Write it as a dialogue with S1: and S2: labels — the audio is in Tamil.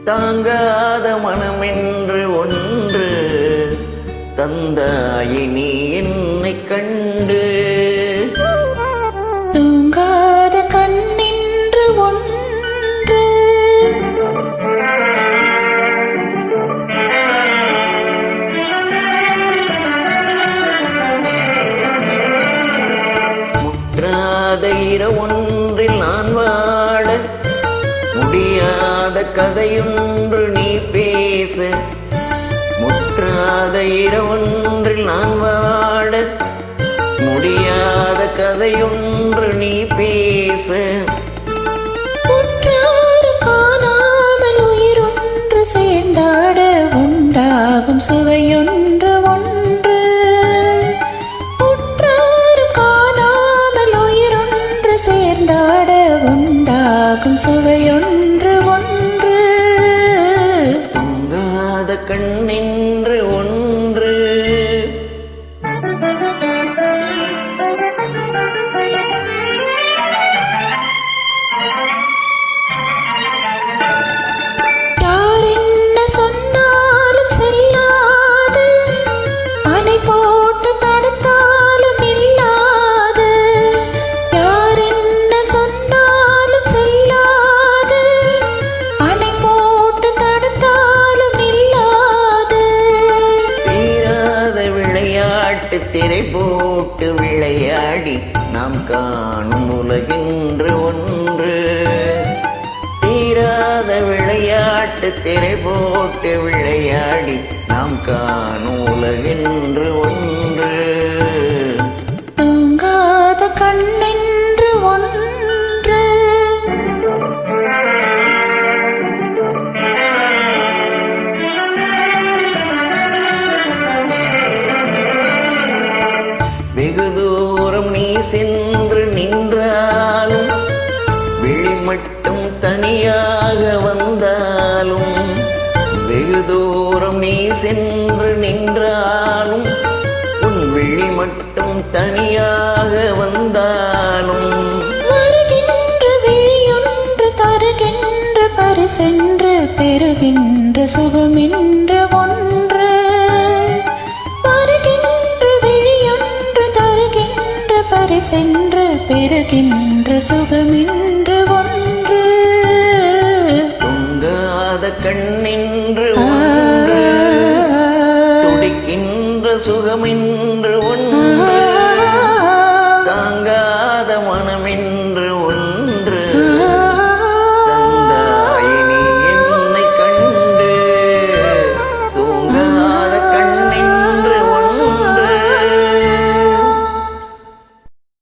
S1: தாங்காத மனமென்று ஒன்று தந்தாயே நீ என்னை கண்டு.
S2: தூங்காத கண்ணென்று ஒன்று
S1: முற்றாத இரவொன்றில் நான் வாட முடியாத கதையொன்று நீ பேச. முற்றாத இரவொன்றில் நான் வாட முடியாத கதையொன்று நீ பேச.
S2: உற்றாரும் காணாமல் உயிரொன்று சேர்ந்தாட உண்டாகும் சுவையொன்று ஒன்று. உற்றாரும் காணாமல் உயிரொன்று சேர்ந்தாட உண்டாகும் சுவையொன்று ஒன்று.
S1: தூங்காத கண்ணென்று ஒன்று.
S2: யார் என்ன சொன்னாலும் செல்லாது, அணை போட்டு தடுத்தாலும் இல்லாது. யார் என்ன சொன்னாலும் செல்லாது, அணை போட்டு தடுத்தாலும் இல்லாது.
S1: தீராத விளையாட்டு திரை போட்டு விளையாடி நாம் காணும் உலகென்று ஒன்று. தீராத விளையாட்டு திரை போட்டு விளையாடி நாம் காணும் உலகென்று ஒன்று.
S2: தூங்காத கண்ணென்று ஒன்று.
S1: வெகு தூரம் நீ சென்று நின்றாலும் விழி மட்டும் தனியாக வந்தாலும். வெகு தூரம் நீ சென்று நின்றாலும் உன் விழி மட்டும் தனியாக வந்தாலும்.
S2: வருகின்ற விழியொன்று தருகின்ற பரிசென்று பெறுகின்ற சுகமென்று ஒன்று. வருகின்ற விழியொன்று தருகின்ற பரிசென்று பெறுகின்ற சுகமென்று ஒன்று.
S1: தூங்காத கண்ணென்று ஒன்று. துடிக்கின்ற சுகமென்று ஒன்று. தாங்காத மனமென்று